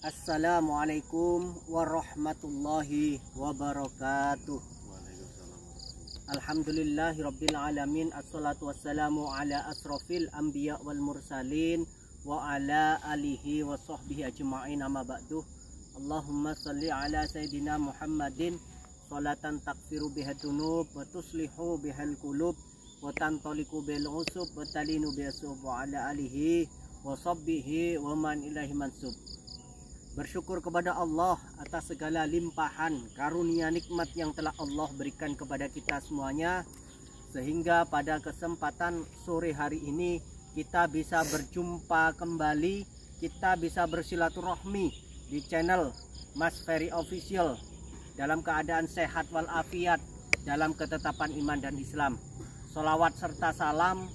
Assalamualaikum warahmatullahi wabarakatuh. Alhamdulillahirabbil alamin. Assalatu wassalamu ala asrofil anbiya wal mursalin wa ala alihi wa sahbihi ajma'in, amma ba'du. Allahumma salli ala sayyidina Muhammadin salatan takfiru biha dunub wa tuslihu bihal qulub wa tantaliku bil usub wa talinu biasub wa ala alihi wa sahbihi wa man ilahi mansub. Bersyukur kepada Allah atas segala limpahan karunia nikmat yang telah Allah berikan kepada kita semuanya, sehingga pada kesempatan sore hari ini kita bisa berjumpa kembali, kita bisa bersilaturahmi di channel Mas Ferry Official dalam keadaan sehat walafiat, dalam ketetapan iman dan Islam. Sholawat serta salam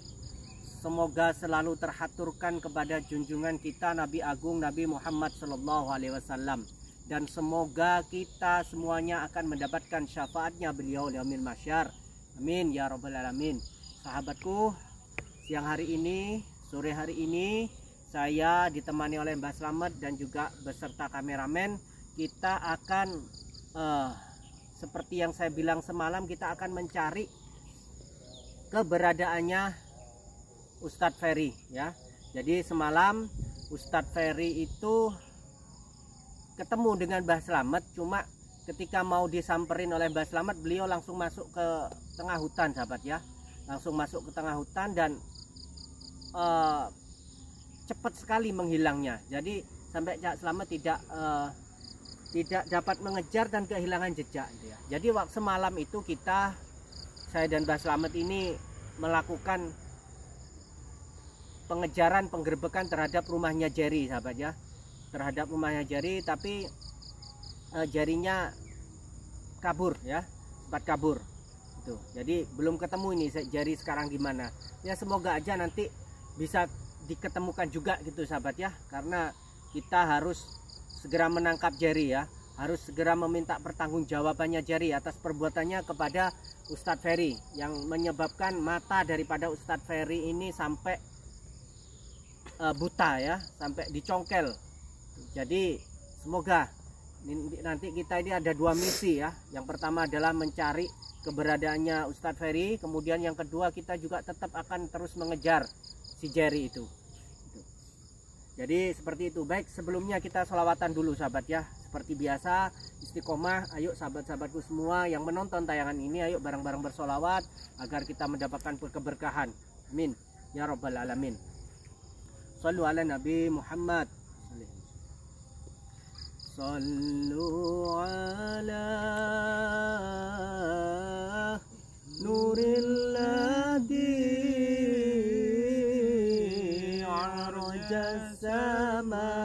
semoga selalu terhaturkan kepada junjungan kita Nabi Agung Nabi Muhammad SAW, dan semoga kita semuanya akan mendapatkan syafaatnya beliau yaumil mahsyar. Amin ya rabbal alamin. Sahabatku, siang hari ini, sore hari ini saya ditemani oleh Mbah Slamet dan juga beserta kameramen. Kita akan seperti yang saya bilang semalam, kita akan mencari keberadaannya Ustadz Ferry ya. Jadi semalam Ustadz Ferry itu ketemu dengan Mbah Slamet, cuma ketika mau disamperin oleh Mbah Slamet, beliau langsung masuk ke tengah hutan, sahabat ya. Langsung masuk ke tengah hutan dan cepat sekali menghilangnya. Jadi sampai Cak Slamet tidak dapat mengejar dan kehilangan jejak gitu ya. Jadi waktu semalam itu saya dan Mbah Slamet ini melakukan pengejaran, penggerbekan terhadap rumahnya Jerry, sahabat ya. Terhadap rumahnya Jerry, tapi Jerry-nya kabur ya, sempat kabur. Itu. Jadi belum ketemu ini Jerry sekarang gimana. Ya semoga aja nanti bisa diketemukan juga gitu, sahabat ya. Karena kita harus segera menangkap Jerry ya. Harus segera meminta pertanggungjawabannya Jerry atas perbuatannya kepada Ustadz Ferry, yang menyebabkan mata daripada Ustadz Ferry ini sampai buta ya, sampai dicongkel. Jadi semoga nanti kita ini ada dua misi ya. Yang pertama adalah mencari keberadaannya Ustadz Ferry, kemudian yang kedua kita juga tetap akan terus mengejar si Jerry itu. Jadi seperti itu. Baik, sebelumnya kita sholawatan dulu, sahabat ya. Seperti biasa, istiqomah. Ayo sahabat-sahabatku semua yang menonton tayangan ini, ayo bareng-bareng bersolawat agar kita mendapatkan keberkahan. Amin ya rabbal alamin. Sallu ala Nabi Muhammad. Sallu ala nuril ladhi arjas sama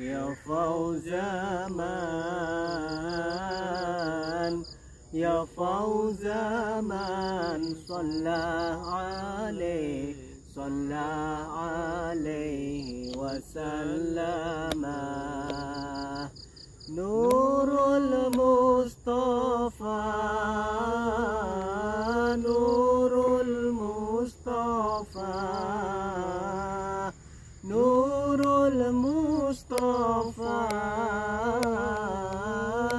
ya fauzaman ya fauzaman sallallahu alaihi wasallam. Nurul Mustafa, Nurul Mustafa, Nurul Mustafa,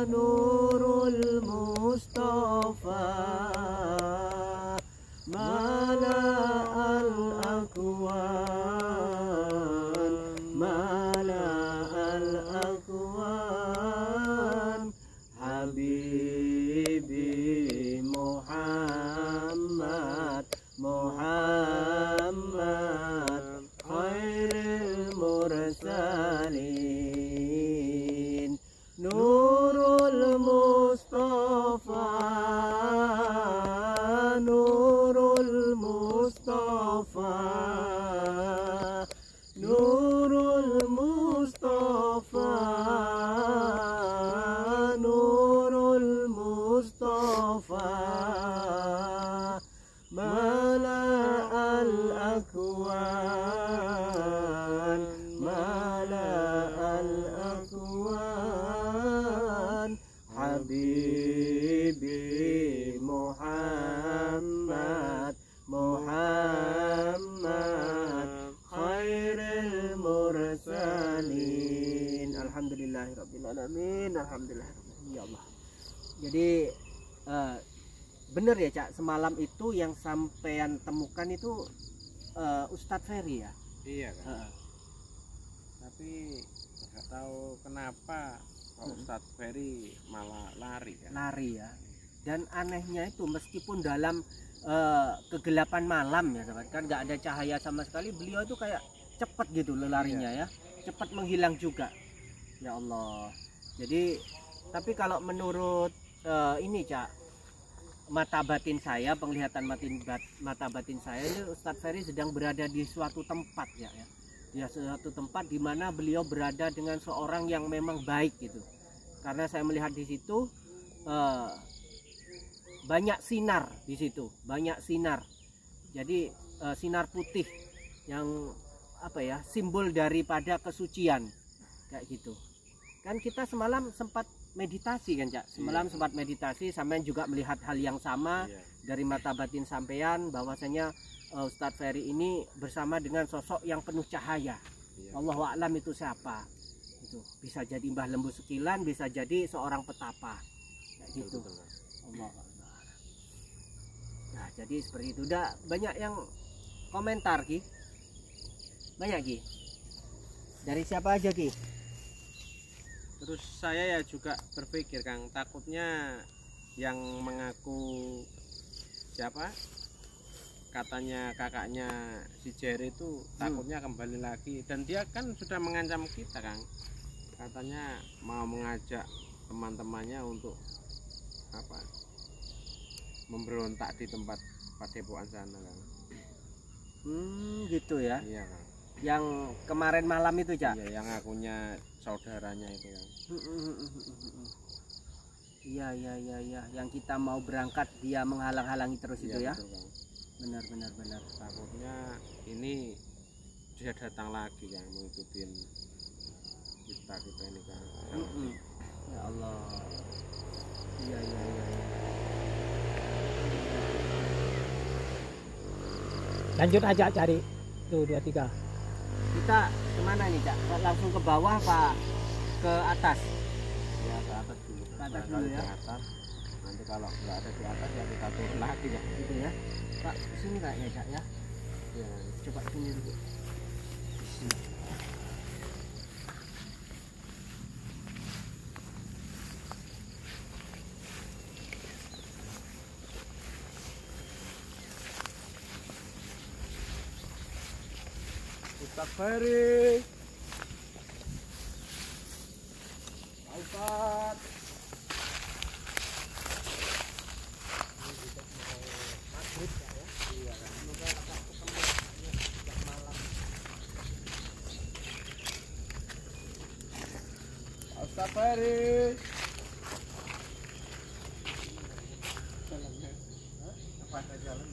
Nurul Mustafa, mala al-akwan, mala al-akwan, Habibi Muhammad, Muhammad khairil mursalin, Nurul Mustafa, Nurul Mustafa, Nurul Mustafa, Nurul Mustafa, mala al-akwan, mala al-akwan, Habibi Muhammad, Muhammad khairil mursalin. Alhamdulillah. Ya Allah. Jadi bener ya Cak, semalam itu yang sampean temukan itu Ustadz Ferry ya? Iya kan. Tapi nggak tahu kenapa Pak Ustadz Ferry malah lari kan. Lari ya. Dan anehnya itu meskipun dalam kegelapan malam ya sahabat, kan nggak ada cahaya sama sekali, beliau itu kayak cepat gitu larinya ya, cepat menghilang juga. Ya Allah. Jadi tapi kalau menurut ini Cak, mata batin saya, penglihatan mata batin saya, ini Ustadz Ferry sedang berada di suatu tempat ya, di suatu tempat di mana beliau berada dengan seorang yang memang baik gitu. Karena saya melihat di situ banyak sinar di situ, banyak sinar. Jadi sinar putih yang apa ya, simbol daripada kesucian kayak gitu. Kan kita semalam sempat meditasi kan Cak, semalam sempat meditasi, sampean juga melihat hal yang sama dari mata batin sampean, bahwasanya Ustadz Ferry ini bersama dengan sosok yang penuh cahaya. Allahu a'lam itu siapa. Itu bisa jadi Mbah Lembu Sekilan, bisa jadi seorang petapa kayak gitu. Allah. Nah, jadi seperti itu. Udah banyak yang komentar Ki. Banyak Ki. Dari siapa aja Ki? Terus saya ya juga berpikir Kang, takutnya yang mengaku siapa, katanya kakaknya si Jerry itu takutnya kembali lagi, dan dia kan sudah mengancam kita Kang, katanya mau mengajak teman-temannya untuk apa, memberontak di tempat padepokan sana Kang. Gitu ya. Iya Kang. Yang kemarin malam itu Cak. Iya, yang akunya saudaranya itu Kang. Iya. Yang kita mau berangkat dia menghalang-halangi terus itu ya. Betul, Kang. Benar. Takutnya ini dia datang lagi yang mengikutin kita ini Kang. Ya Allah. Iya. Lanjut aja cari tuh 2 3. Kita kemana nih Cak? Langsung ke bawah Pak, ke atas? Ya ke atas dulu. Ke atas dulu ya. Ke atas. Nanti kalau nggak ada di atas ya kita turun lagi ya. Gitu ya. Pak, sini kayaknya Cak ya. Ya. Coba sini dulu. Sini. Ustadz Ferry. Ustadz. Ustadz Ferry. Apa ada jalan?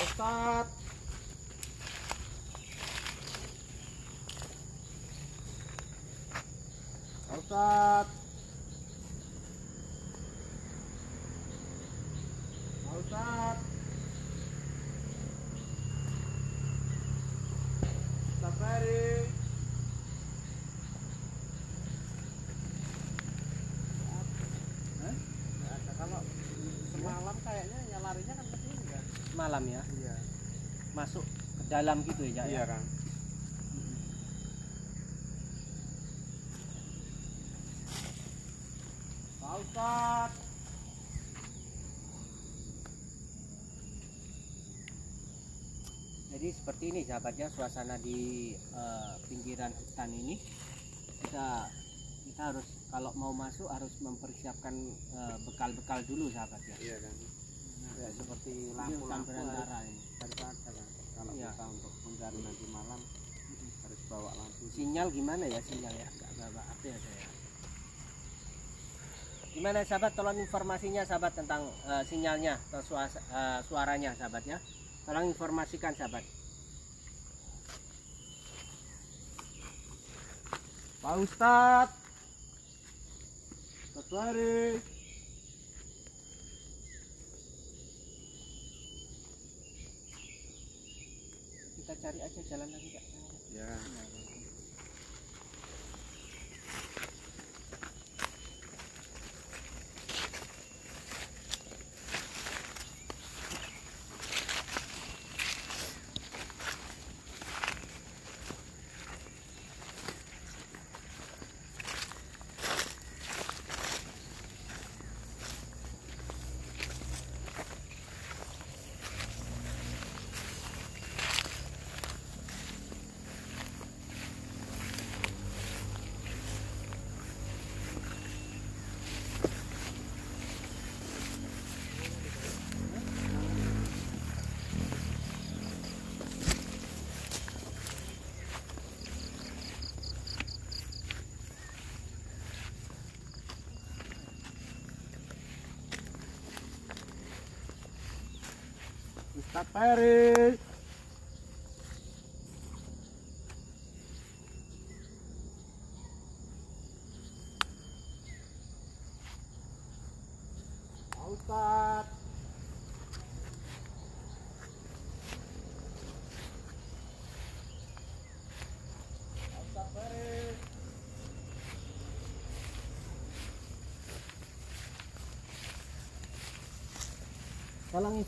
Ustadz. Ustadz. Ustadz. Ustadz Ferry. Kalau semalam kayaknya ya larinya kan ke sini kan. Malam ya. Iya. Masuk ke dalam gitu ya Cak. Iya Kang. Pak Ustadz. Jadi seperti ini sahabatnya suasana di pinggiran hutan ini. Kita harus kalau mau masuk harus mempersiapkan bekal-bekal dulu sahabat ya. Iya kan. Ya seperti Hutan lampu-lampu berantara ini. harus ada kan. Kalau Iya. kita untuk mencari nanti malam harus bawa lampu. Sinyal gimana ya sinyal ya? Enggak apa ya saya. Gimana sahabat, tolong informasinya sahabat tentang sinyalnya atau suaranya sahabat ya. Tolong informasikan sahabat. Pak Ustadz. Ustadz Ferry. kita cari aja jalan lagi Kak. Ya. Ustaz Ferry. Ustaz. Ustaz Ferry. Tolong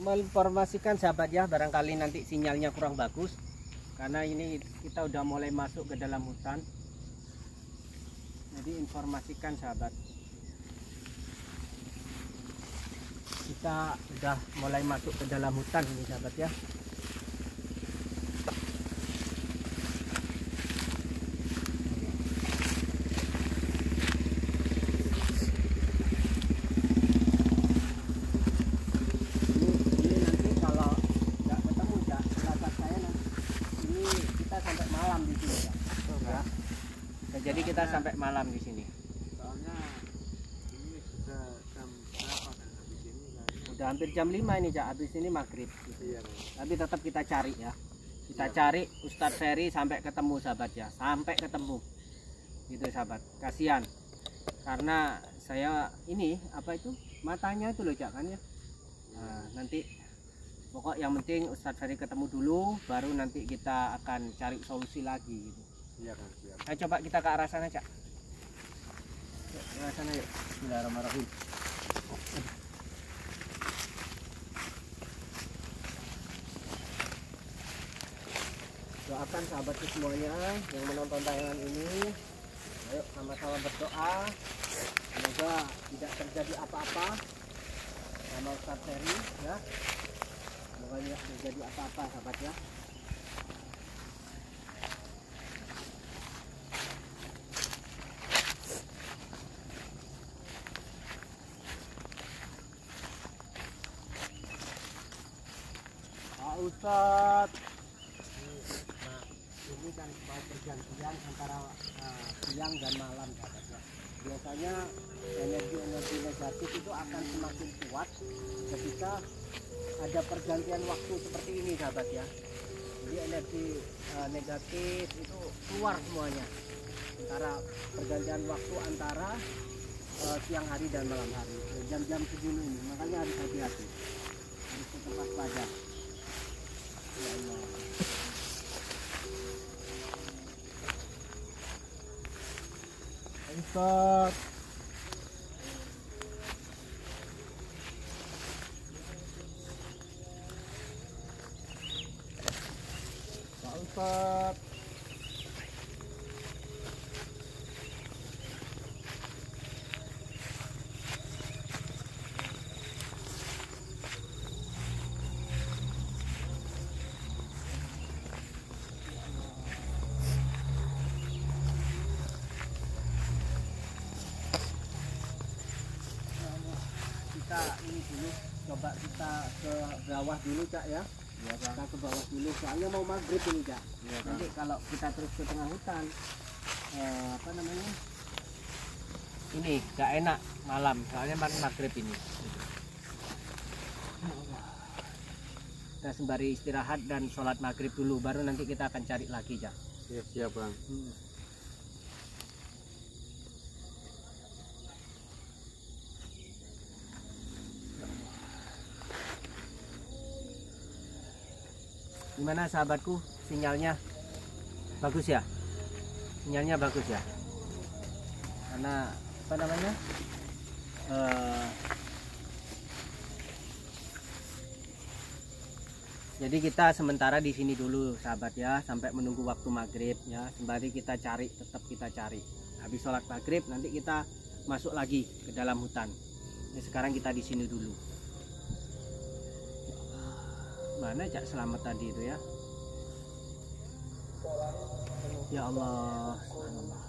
menginformasikan sahabat ya, barangkali nanti sinyalnya kurang bagus karena ini kita udah mulai masuk ke dalam hutan. Jadi informasikan sahabat, kita udah mulai masuk ke dalam hutan ini sahabat ya. Jadi kita sampai malam di sini. Soalnya ini sudah jam berapa kan habis ini kayaknya. Udah hampir jam 5 ini Cak, habis ini maghrib. Iya. Tapi tetap kita cari ya. Kita cari Ustadz Ferry sampai ketemu sahabat ya, sampai ketemu. Gitu sahabat. Kasihan. Karena saya ini apa itu? Matanya itu loh Cak kan ya. Nah, nanti pokok yang penting Ustadz Ferry ketemu dulu, baru nanti kita akan cari solusi lagi gitu. Iya kan, siap. Ayo coba kita ke arah sana Cak. Yuk, ke arah sana yuk. Bismillahirrahmanirrahim. Doakan sahabatku semuanya yang menonton tayangan ini. Ayo sama-sama berdoa. Semoga tidak terjadi apa-apa sama Ustadz Ferry ya. Semoga tidak terjadi apa-apa sahabat ya. Pak Ustadz, ini kan mau pergantian antara siang dan malam sahabat ya. Biasanya energi-energi negatif itu akan semakin kuat ketika ada pergantian waktu seperti ini sahabat ya. Jadi energi negatif itu keluar semuanya antara pergantian waktu antara siang hari dan malam hari, jam-jam segini ini. Makanya harus hati-hati, harus tetap waspada. Ya Allah. Ustaz. Pak Ustaz. Kita ini dulu, coba kita ke bawah dulu Cak ya. Iya, Bang. Kita ke bawah dulu soalnya mau maghrib ini Cak. Iya, Bang. Nanti kalau kita terus ke tengah hutan apa namanya, ini gak enak malam soalnya maghrib ini. Kita sembari istirahat dan sholat maghrib dulu, baru nanti kita akan cari lagi Cak. Siap, Bang. Gimana sahabatku, sinyalnya bagus ya? Sinyalnya bagus ya? Karena apa namanya? Jadi kita sementara di sini dulu sahabat ya, sampai menunggu waktu maghrib ya. Sembari kita cari, tetap kita cari. Habis sholat maghrib nanti kita masuk lagi ke dalam hutan. Nah, sekarang kita di sini dulu. Mana Cak Selamat tadi itu ya? Ya Allah, subhanallah.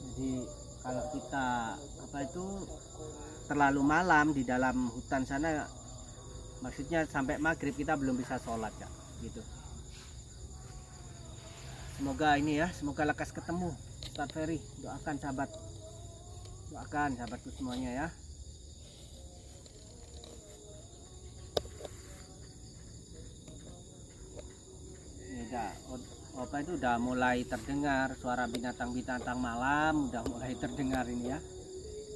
Jadi kalau kita apa itu terlalu malam di dalam hutan sana, maksudnya sampai maghrib kita belum bisa sholat Cak, gitu. Semoga ini ya, semoga lekas ketemu Ustadz Ferry. Doakan sahabat, doakan sahabatku semuanya ya. Apa itu udah mulai terdengar suara binatang-binatang malam, udah mulai terdengar ini ya.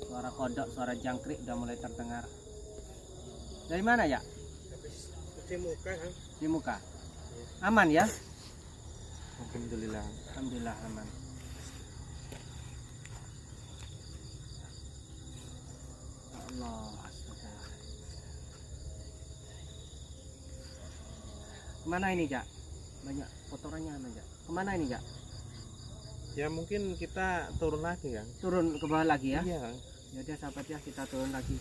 Suara kodok, suara jangkrik udah mulai terdengar. Dari mana ya? Di muka kan? Di muka. Aman ya? Alhamdulillah. Alhamdulillah aman. Allah, astagfirullah. Kemana ini Cak? Banyak kotorannya aja. Kemana ini Kak? Ya mungkin kita turun lagi kan? Turun ke bawah lagi ya? Iya. Ya udah sahabat ya, kita turun lagi.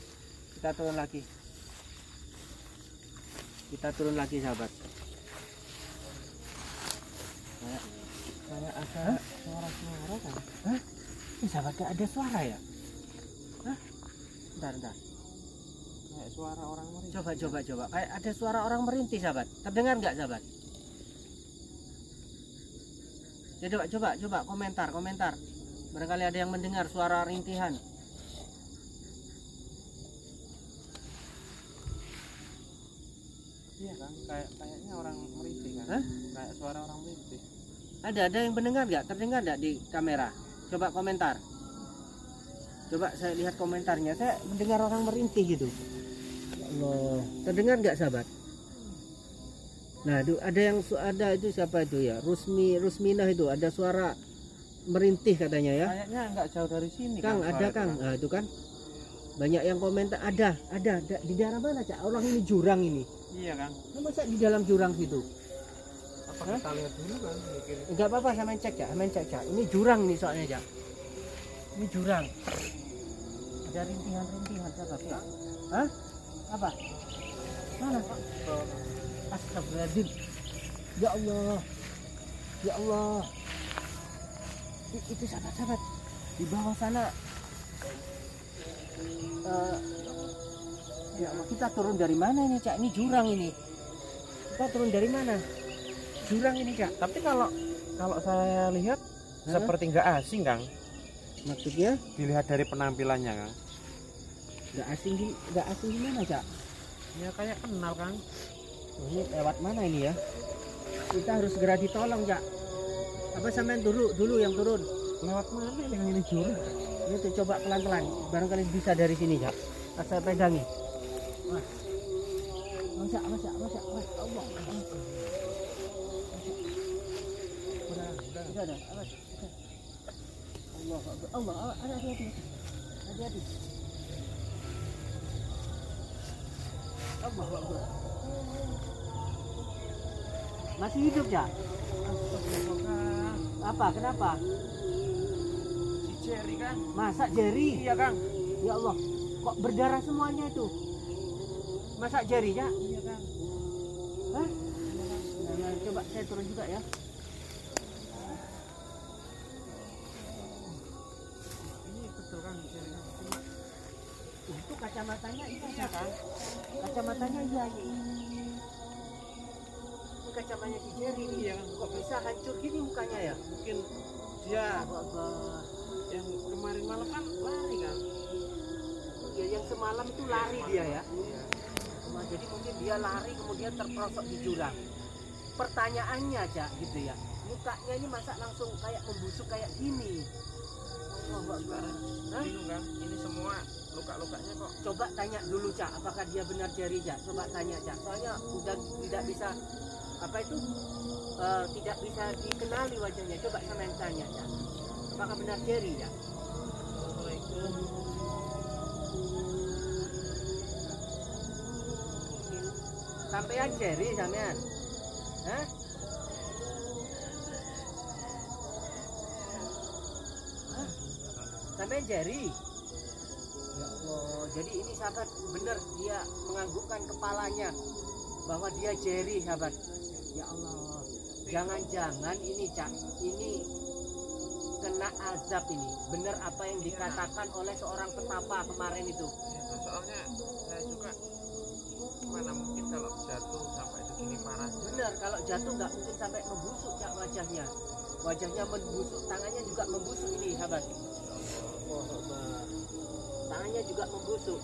Kita turun lagi. Kita turun lagi sahabat. Kayak ada suara-suara kan? Hah? Ini sahabat gak ada suara ya? Hah? Bentar. Kayak suara orang merintih. Coba. Kayak ada suara orang merintih sahabat. Terdengar nggak sahabat? Ya, coba komentar. Barangkali ada yang mendengar suara rintihan. Iya kan, kayaknya orang merintih kan? Hah? Kayak suara orang merintih. Ada yang mendengar nggak? Terdengar nggak di kamera? Coba komentar. Coba saya lihat komentarnya. Saya mendengar orang merintih gitu. Ya Allah, terdengar nggak sahabat? Nah, ada itu siapa itu ya? Rusminah itu ada suara merintih katanya ya. Kayaknya nggak jauh dari sini. Kang, kan, ada Kang. Nah, itu kan banyak yang komentar. Ada di daerah mana Cak? Orang ini jurang ini. Iya kan. Nah, masa di dalam jurang situ? Apa kita lihat dulu kan? Mungkin. Enggak apa-apa, saya main cek Cak. Ini jurang nih soalnya Cak. Ini jurang. Ada rintihan sahabat ya. Hah? Apa? Mana? Astagfirullahaladzim. Ya Allah. Itu sahabat-sahabat di bawah sana. Ya Allah, kita turun dari mana ini Cak? Ini jurang ini. Kita turun dari mana? Jurang ini Cak. Tapi kalau saya lihat seperti nggak asing Kang. Maksudnya? Dilihat dari penampilannya Kang. Nggak asing gimana Cak? Ya kayak kenal Kang. Ini lewat mana ini ya? Kita harus segera ditolong Cak. Apa sampean dulu yang turun? Lewat mana ini jurang? Ini tuh coba pelan-pelan. Barangkali bisa dari sini Cak. Saya pegangi. Wah. Masa. Allah. Udah. Awas. Allah. Hati-hati. Allah. Masih hidup ya? Apa? Kenapa? Si Jerry kan? Masa Jerry? Iya Kang. Ya Allah, kok berdarah semuanya itu? Masa Jerry ya? Iya Kang. Hah? Nah, coba saya turun juga ya. Ini betul Kang Jerry. Itu kacamatanya iya kan? Kacamatanya iya. Ini kacamanya si Jerry nih. Iya, Kok bisa hancur gini mukanya ya? Mungkin dia yang kemarin malam kan lari kan? Ya, yang semalam itu lari dia ya. Iya. Nah, jadi mungkin dia lari kemudian terperosok di jurang. Pertanyaannya aja gitu ya. Mukanya ini masa langsung kayak membusuk kayak gini. Allahu Akbar. Hah? Bingung kan? Ini semua luka-lukanya kok. Coba tanya dulu Cak, apakah dia benar Jerry Cak? Coba tanya Cak. Soalnya udah tidak bisa apa itu tidak bisa dikenali wajahnya. Coba sama yang tanya Cak. Apakah benar Jerry Cak? Assalamualaikum. Sampean Jerry sampean. Hah? Hah? Sampean Jerry. Ya Allah, jadi ini sahabat benar dia menganggukkan kepalanya bahwa dia Jerry sahabat. Ya Allah, jangan-jangan ini Cak, ini kena azab ini. Benar apa yang dikatakan oleh seorang petapa kemarin itu. Ya, soalnya saya juga mana mungkin kalau jatuh sampai segini parah. Benar, kalau jatuh nggak mungkin sampai membusuk Cak wajahnya. Wajahnya membusuk, tangannya juga membusuk ini sahabat. Allah Akbar. Tangannya juga membusuk.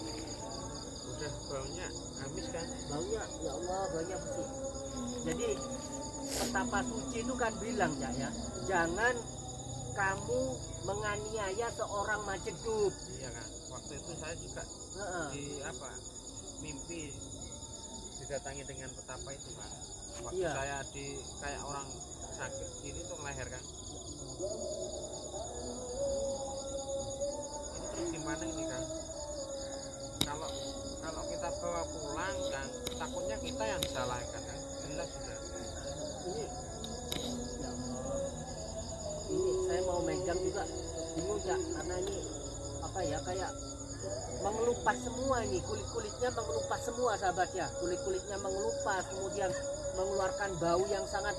Udah baunya habis kan? Baunya, ya Allah, baunya busuk. Jadi petapa suci itu kan bilang Cak ya, jangan kamu menganiaya seorang majedub. Iya kan? Waktu itu saya juga di apa? Mimpi didatangi dengan petapa itu kan. Waktu Iya. saya di kayak orang sakit sini tuh ngeleher kan. Ini terus gimana ini kan? Kalau kita bawa pulang kan, takutnya kita yang disalahkan kan. Jelas sudah. Ini, ya Allah, ini saya mau megang juga bingung Cak, karena ini apa ya kayak mengelupas semua ini, kulit-kulitnya mengelupas semua sahabat ya, kulit-kulitnya mengelupas, kemudian mengeluarkan bau yang sangat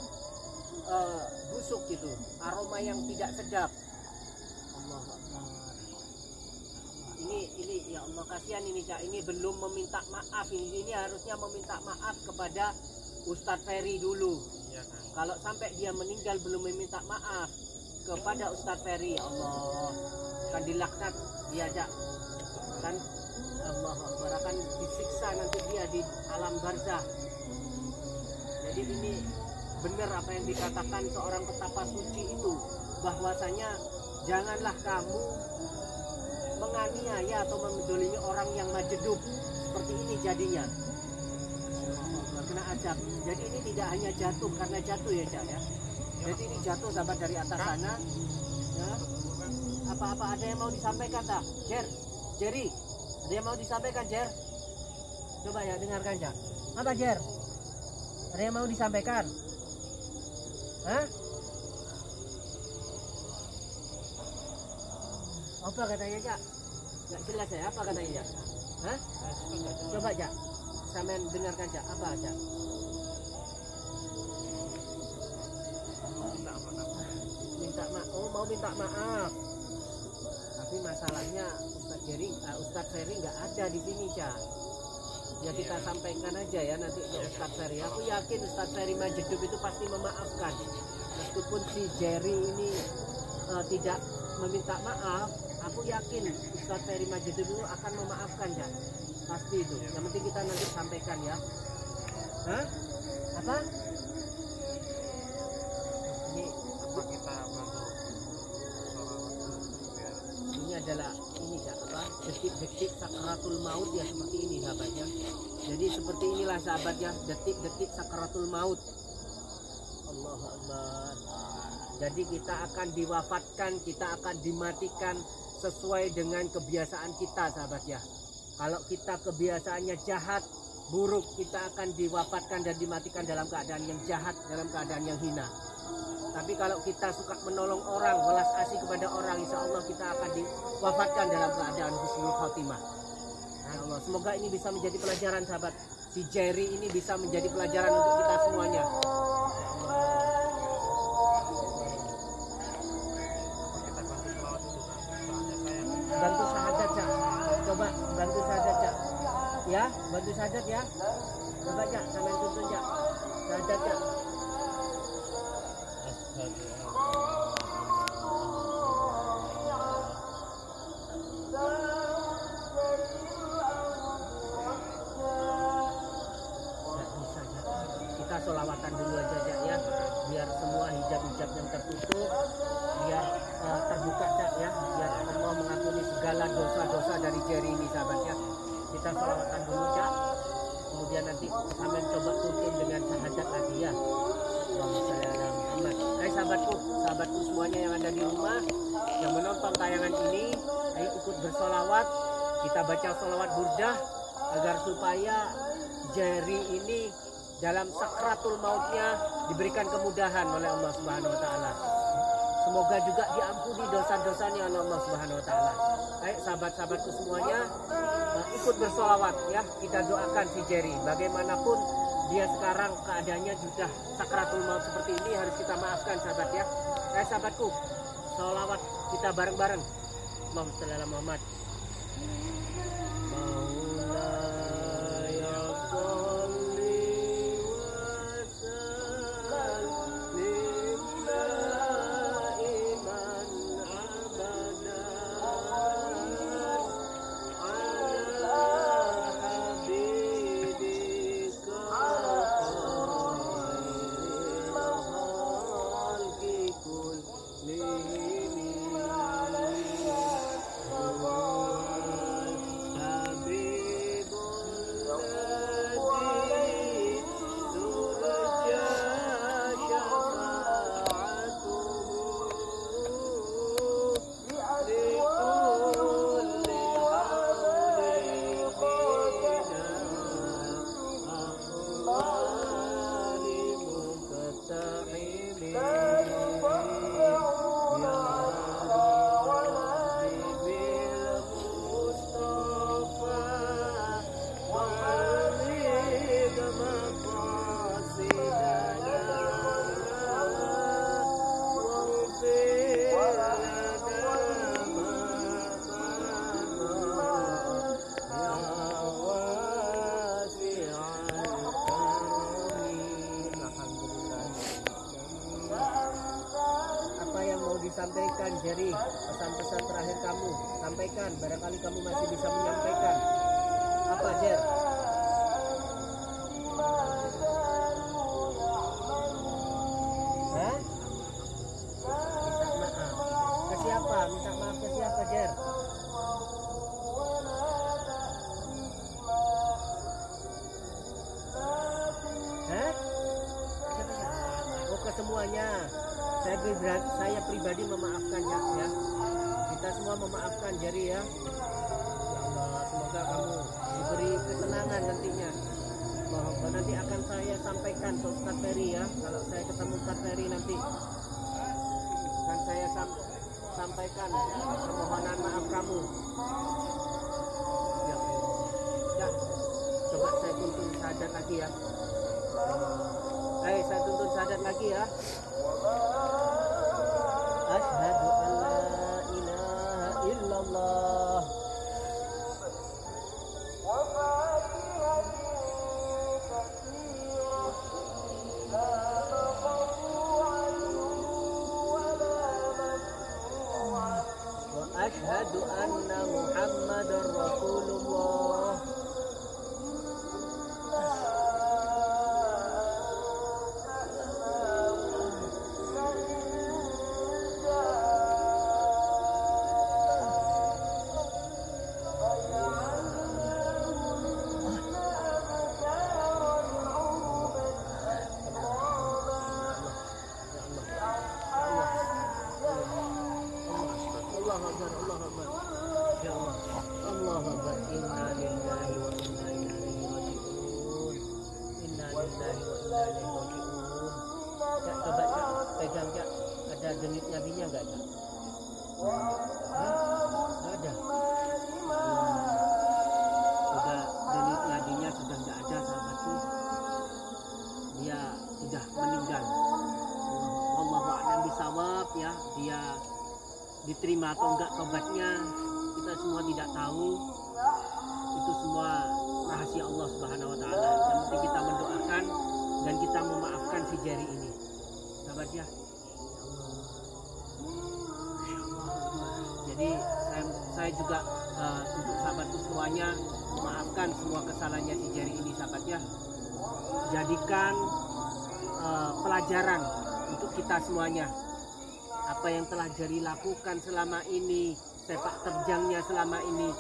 busuk gitu, aroma yang tidak sedap. Allah Akbar. Ini ya Allah, kasihan ini Cak, ini belum meminta maaf, ini harusnya meminta maaf kepada Ustadz Ferry dulu. Iya kan? Kalau sampai dia meninggal belum meminta maaf kepada Ustadz Ferry, Allah akan dilaknat dia Cak. Kan Allah Akbar, akan disiksa nanti dia di alam barzah. Jadi ini benar apa yang dikatakan seorang petapa suci itu, bahwasanya janganlah kamu menganiaya atau mendolimi orang yang majedub. Seperti ini jadinya. Kena azab. Jadi ini tidak hanya jatuh karena jatuh ya Cak ya. Jadi ini jatuh sahabat dari atas sana. Ya. Apa-apa ada yang mau disampaikan tak? Jerry, ada yang mau disampaikan Jer? Coba ya dengarkan Cak. Apa Jer? Ada yang mau disampaikan? Hah? Apa katanya Cak? Nggak jelas ya, apa katanya Cak? Hah? Coba Cak, sampean dengarkan Cak, apa Cak? Minta maaf, oh mau minta maaf. Tapi masalahnya Ustadz Ferry nggak ada di sini Cak. Ya kita sampaikan aja ya nanti ke Ustadz Ferry. Aku yakin Ustadz Ferry Majedub itu pasti memaafkan. Meskipun si Jerry ini tidak meminta maaf, aku yakin Ustadz Ferry Majedub itu akan memaafkan ya. Pasti itu. Yang penting kita nanti sampaikan ya. Hah? Apa? Ini Apa kita bantu ini adalah ini ya apa? Detik-detik sakaratul maut ya, seperti ini sahabatnya. Jadi seperti inilah sahabatnya, detik-detik sakaratul maut. Allahu Akbar. Jadi kita akan diwafatkan, kita akan dimatikan sesuai dengan kebiasaan kita sahabat ya. Kalau kita kebiasaannya jahat, buruk, kita akan diwafatkan dan dimatikan dalam keadaan yang jahat, dalam keadaan yang hina. Tapi kalau kita suka menolong orang, welas asih kepada orang, insya Allah kita akan diwafatkan dalam keadaan husnul khotimah. Ya Allah, semoga ini bisa menjadi pelajaran sahabat. Si Jerry ini bisa menjadi pelajaran untuk kita semuanya. kita bantu selawat itu kan? Soalnya saya Bantu syahadat Cak. Coba bantu syahadat Cak. Ya, bantu syahadat ya. Coba Cak, sampai tuntun Cak. Syahadat Cak. Nggak bisa Cak. Kita kita sholawatan dulu aja Cak ya, biar semua hijab-hijab yang tertutup biar terbuka Cak ya, biar Allah mengampuni segala dosa-dosa dari Jerry ini sahabat ya. Kita sholawatan dulu Cak, kemudian nanti kami coba tuntun dengan syahadat lagi ya. Allahumma sholli ala Muhammad. Hai sahabatku semuanya yang ada di rumah yang menonton tayangan ini, ayo ikut bersolawat. Kita baca sholawat burdah agar supaya Jerry ini dalam sakratul mautnya diberikan kemudahan oleh Allah Subhanahu wa taala. Semoga juga diampuni dosa-dosanya oleh Allah Subhanahu wa taala. Ayo sahabat-sahabatku semuanya ikut bersolawat ya. Kita doakan si Jerry. Bagaimanapun dia sekarang keadaannya sudah sakratul maut seperti ini, harus kita maafkan sahabat ya. Ayo sahabatku, sholawat kita bareng-bareng. Allahumma sholli ala Muhammad. Sampaikan Jerry, pesan-pesan terakhir kamu sampaikan, barangkali kamu masih bisa menyampaikan. Apa Jer? Hah? Minta maaf ke siapa? Minta maaf ke siapa Jer? Hah? Oh, ke semuanya. Saya pribadi memaafkan ya, kita semua memaafkan Jerry ya. Ya Allah, semoga kamu diberi ketenangan nantinya. Bahwa nanti akan saya sampaikan ke Ustaz Ferry ya. Kalau saya ketemu Ustaz Ferry nanti akan saya sampaikan permohonan maaf kamu. Ya, ya. Coba saya tuntun syahadat lagi ya. Saya tuntun syahadat lagi ya. Asyhadu an la ilaha illallah wa asyhadu anna Muhammadar Rasulullah. Pegang Cak, ada denyut nadinya enggak Cak? Enggak ada. Sudah denyut nadinya sudah enggak ada sahabatku. Dia sudah meninggal. Wallahu a'lam bishawab ya. Dia diterima atau enggak tobatnya kita semua tidak tahu. Itu semua rahasia Allah Subhanahu wa taala. Yang penting kita mendoakan dan kita memaafkan si Jerry ini. Sahabat ya. Jadi saya juga untuk sahabatku semuanya memaafkan semua kesalahannya si Jerry ini sahabat ya. Jadikan pelajaran untuk kita semuanya. Apa yang telah Jerry lakukan selama ini, sepak terjangnya selama ini,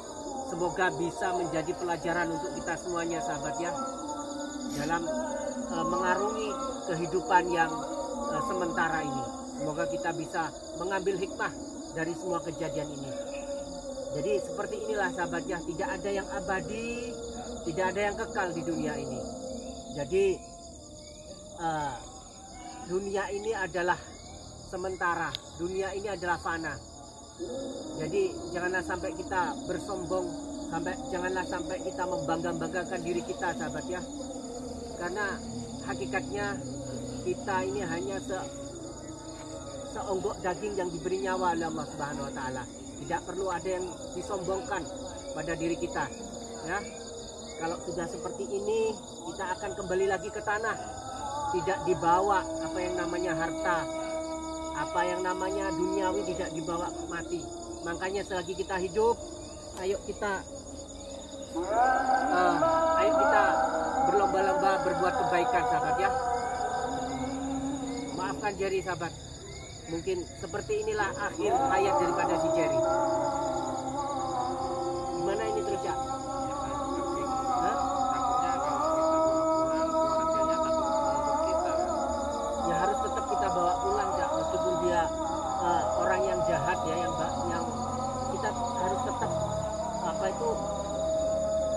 semoga bisa menjadi pelajaran untuk kita semuanya, sahabat ya, dalam mengarungi kehidupan yang sementara ini. Semoga kita bisa mengambil hikmah dari semua kejadian ini. Jadi seperti inilah sahabat ya, tidak ada yang abadi, tidak ada yang kekal di dunia ini. Jadi dunia ini adalah sementara, dunia ini adalah fana. Jadi janganlah sampai kita bersombong, janganlah sampai kita membangga-banggakan diri kita, sahabat ya. Karena hakikatnya kita ini hanya seonggok daging yang diberi nyawa oleh Allah Subhanahu wa taala. Tidak perlu ada yang disombongkan pada diri kita, ya. Kalau sudah seperti ini, kita akan kembali lagi ke tanah. Tidak dibawa apa yang namanya harta, apa yang namanya duniawi, tidak dibawa mati. Makanya selagi kita hidup, ayo kita berlomba-lomba berbuat kebaikan, sahabat ya. Maafkan Jerry, sahabat. Mungkin seperti inilah akhir hayat daripada si Jerry. Gimana ini terus ya? Orang yang jahat ya, yang kita harus tetap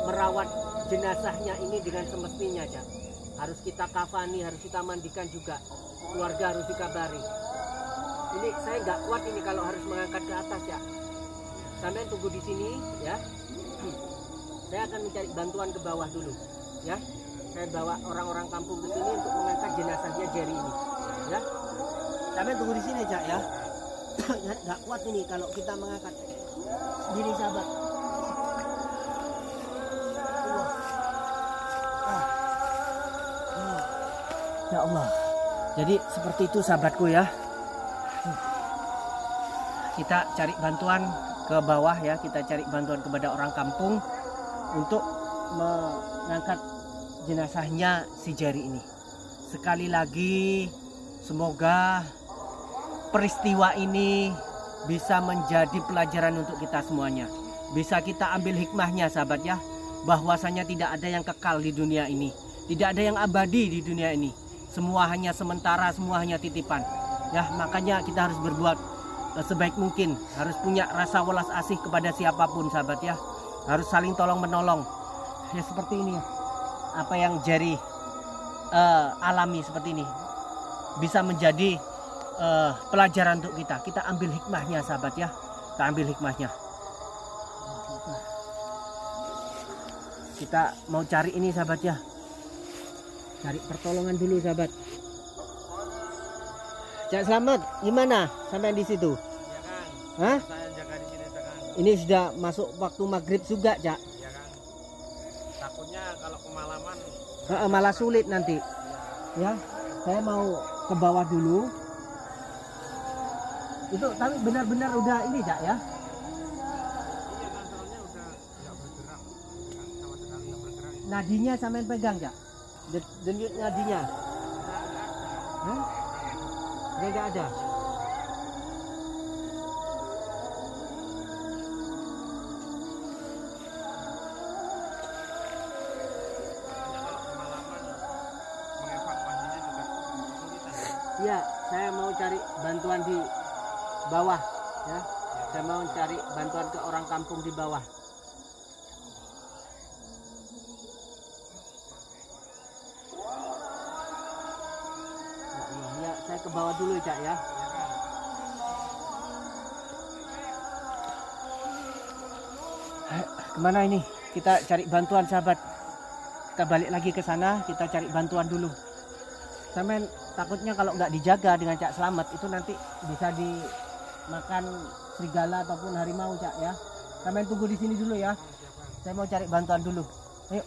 merawat jenazahnya ini dengan semestinya ya. Harus kita kafani, harus kita mandikan juga, keluarga harus dikabari. Ini saya nggak kuat ini kalau harus mengangkat ke atas ya. Sampai tunggu di sini ya. Saya akan mencari bantuan ke bawah dulu ya. Saya bawa orang-orang kampung ke sini untuk mengangkat jenazahnya Jerry ini ya. Sampai tunggu di sini Cak ya. Nggak kuat ini kalau kita mengangkat sendiri, sahabat. Ya Allah. Jadi seperti itu sahabatku ya. Kita cari bantuan ke bawah ya. Kita cari bantuan kepada orang kampung untuk mengangkat jenazahnya si Jerry ini. Sekali lagi semoga peristiwa ini bisa menjadi pelajaran untuk kita semuanya. Bisa kita ambil hikmahnya, sahabat ya, bahwasanya tidak ada yang kekal di dunia ini, tidak ada yang abadi di dunia ini. Semua hanya sementara, semua hanya titipan. Ya, makanya kita harus berbuat sebaik mungkin, harus punya rasa welas asih kepada siapapun, sahabat ya. Harus saling tolong menolong. Ya seperti ini ya. Apa yang Jerry alami seperti ini bisa menjadi pelajaran untuk kita. Kita ambil hikmahnya, sahabat ya. Kita ambil hikmahnya. Kita mau cari ini, sahabat ya. Cari pertolongan dulu, sahabat. Cak Slamet, gimana sampai di situ? Ya Kang. Hah? Saya jaga di sini, Kang. Ini sudah masuk waktu maghrib juga, Cak. Ya Kang. Takutnya kalau kemalaman Malah sulit nanti. Ya, saya mau ke bawah dulu. Itu tapi benar-benar udah ini Cak ya. Iya Kang, soalnya udah nggak bergerak. Kang, sama sekali nggak bergerak. Nadinya sampai pegang Cak. Denyut nadinya. Hah? Dia nggak ada. Iya, saya mau cari bantuan di bawah ya. Saya mau cari bantuan ke orang kampung di bawah. Ya, saya ke bawah dulu Cak ya. Kemana ini? Kita cari bantuan, sahabat. Kita balik lagi ke sana, kita cari bantuan dulu. Sampai takutnya kalau nggak dijaga dengan Cak Slamet itu nanti bisa dimakan serigala ataupun harimau Cak ya. Sampai tunggu di sini dulu ya. Saya mau cari bantuan dulu. Ayo.